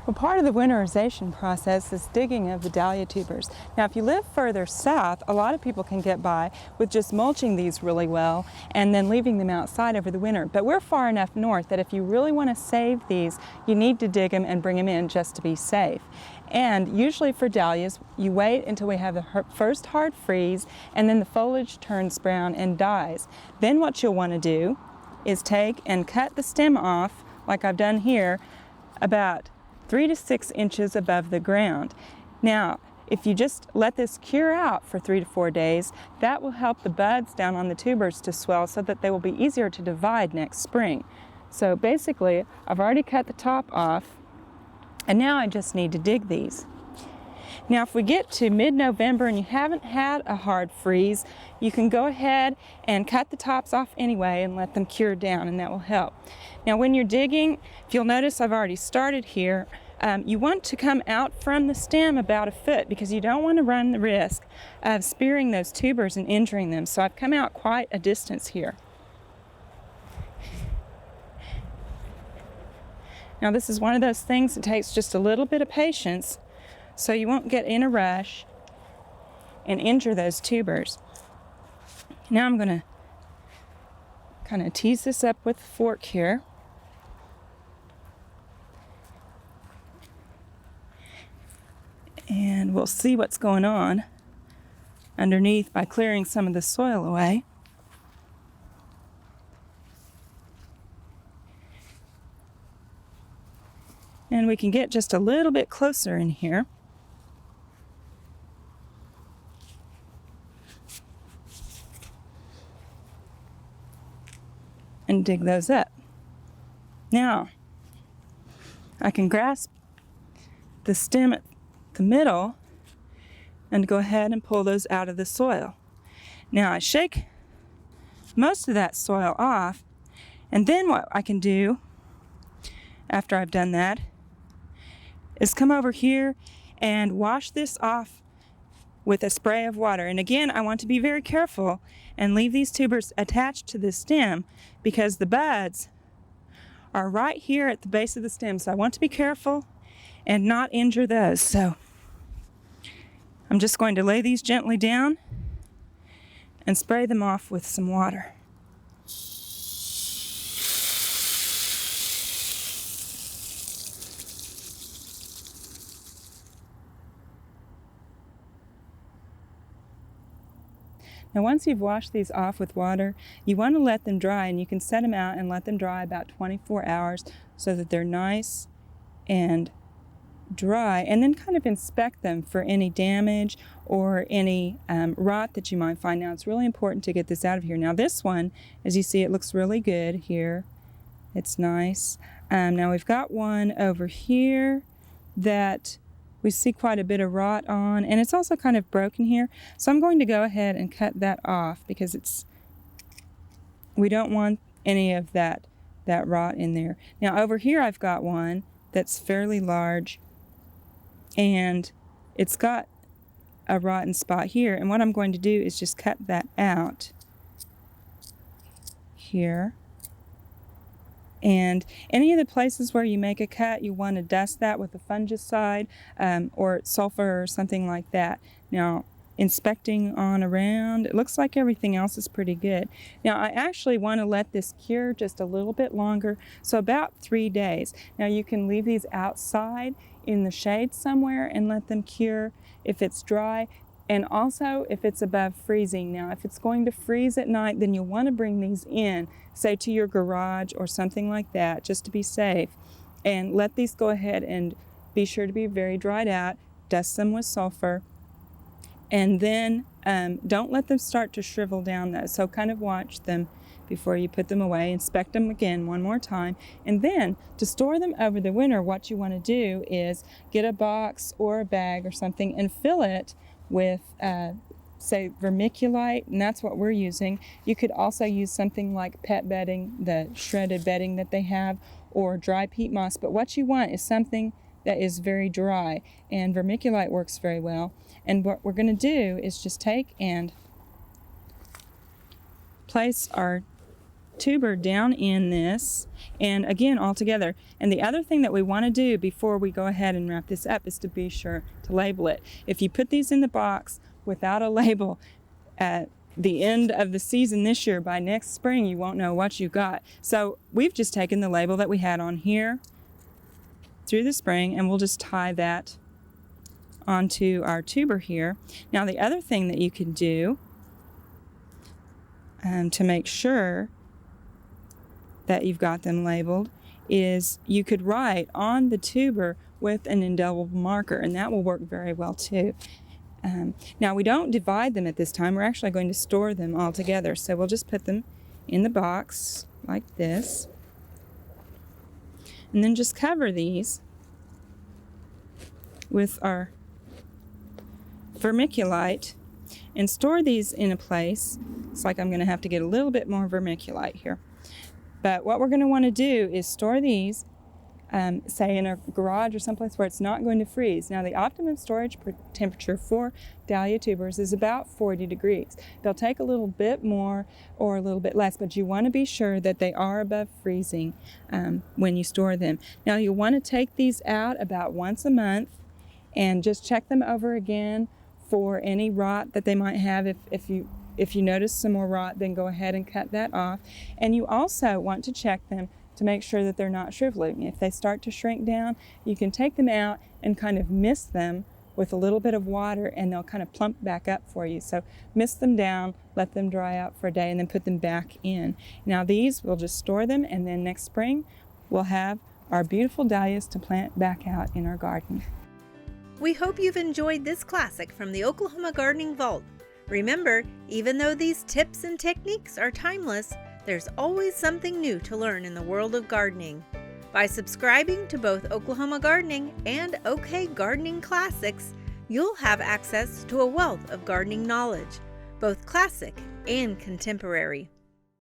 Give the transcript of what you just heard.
Well, part of the winterization process is digging of the dahlia tubers. Now, if you live further south, a lot of people can get by with just mulching these really well and then leaving them outside over the winter. But we're far enough north that if you really want to save these, you need to dig them and bring them in just to be safe. And usually for dahlias, you wait until we have the first hard freeze and then the foliage turns brown and dies. Then what you'll want to do is take and cut the stem off, like I've done here, about 3 to 6 inches above the ground. Now, if you just let this cure out for 3 to 4 days, that will help the buds down on the tubers to swell so that they will be easier to divide next spring. So basically, I've already cut the top off, and now I just need to dig these. Now, if we get to mid-November and you haven't had a hard freeze, you can go ahead and cut the tops off anyway and let them cure down, and that will help. Now, when you're digging, if you'll notice I've already started here, you want to come out from the stem about 1 foot because you don't want to run the risk of spearing those tubers and injuring them. So I've come out quite a distance here. Now, this is one of those things that takes just a little bit of patience, so you won't get in a rush and injure those tubers. Now I'm going to kind of tease this up with a fork here. And we'll see what's going on underneath by clearing some of the soil away. And we can get just a little bit closer in here. And dig those up. Now, I can grasp the stem at the middle and go ahead and pull those out of the soil. Now, I shake most of that soil off, and then what I can do after I've done that is come over here and wash this off with a spray of water. And again, I want to be very careful and leave these tubers attached to the stem because the buds are right here at the base of the stem. So I want to be careful and not injure those. So I'm just going to lay these gently down and spray them off with some water. Now, once you've washed these off with water, you want to let them dry, and you can set them out and let them dry about 24 hours so that they're nice and dry, and then kind of inspect them for any damage or any rot that you might find. Now, it's really important to get this out of here. Now, this one, as you see, it looks really good here. It's nice. Now, we've got one over here that we see quite a bit of rot on, and it's also kind of broken here. So I'm going to go ahead and cut that off because we don't want any of that rot in there. Now over here I've got one that's fairly large, and it's got a rotten spot here, and what I'm going to do is just cut that out here. And any of the places where you make a cut, you want to dust that with a fungicide or sulfur or something like that. Now, inspecting on around, it looks like everything else is pretty good. Now, I actually want to let this cure just a little bit longer, so about 3 days. Now, you can leave these outside in the shade somewhere and let them cure if it's dry, and also if it's above freezing. Now, if it's going to freeze at night, then you'll want to bring these in, say to your garage or something like that, just to be safe, and let these go ahead and be sure to be very dried out. Dust them with sulfur, and then don't let them start to shrivel down though. So kind of watch them before you put them away. Inspect them again one more time, and then to store them over the winter, what you want to do is get a box or a bag or something and fill it with say vermiculite, and that's what we're using. You could also use something like pet bedding, the shredded bedding that they have, or dry peat moss, but what you want is something that is very dry, and vermiculite works very well. And what we're going to do is just take and place our tuber down in this, and again all together. And the other thing that we want to do before we go ahead and wrap this up is to be sure to label it. If you put these in the box without a label, at the end of the season this year, by next spring, you won't know what you got. So we've just taken the label that we had on here through the spring, and we'll just tie that onto our tuber here. Now the other thing that you can do to make sure that you've got them labeled is you could write on the tuber with an indelible marker, and that will work very well too. Now we don't divide them at this time. We're actually going to store them all together. So we'll just put them in the box like this, and then just cover these with our vermiculite and store these in a place. It's like I'm going to have to get a little bit more vermiculite here. But what we're going to want to do is store these, say in a garage or someplace where it's not going to freeze. Now the optimum storage temperature for dahlia tubers is about 40 degrees. They'll take a little bit more or a little bit less, but you want to be sure that they are above freezing when you store them. Now you'll want to take these out about once a month and just check them over again for any rot that they might have. If you notice some more rot, then go ahead and cut that off. And you also want to check them to make sure that they're not shriveling. If they start to shrink down, you can take them out and kind of mist them with a little bit of water, and they'll kind of plump back up for you. So mist them down, let them dry out for a day, and then put them back in. Now these, we'll just store them, and then next spring we'll have our beautiful dahlias to plant back out in our garden. We hope you've enjoyed this classic from the Oklahoma Gardening Vault. Remember, even though these tips and techniques are timeless, there's always something new to learn in the world of gardening. By subscribing to both Oklahoma Gardening and OK Gardening Classics, you'll have access to a wealth of gardening knowledge, both classic and contemporary.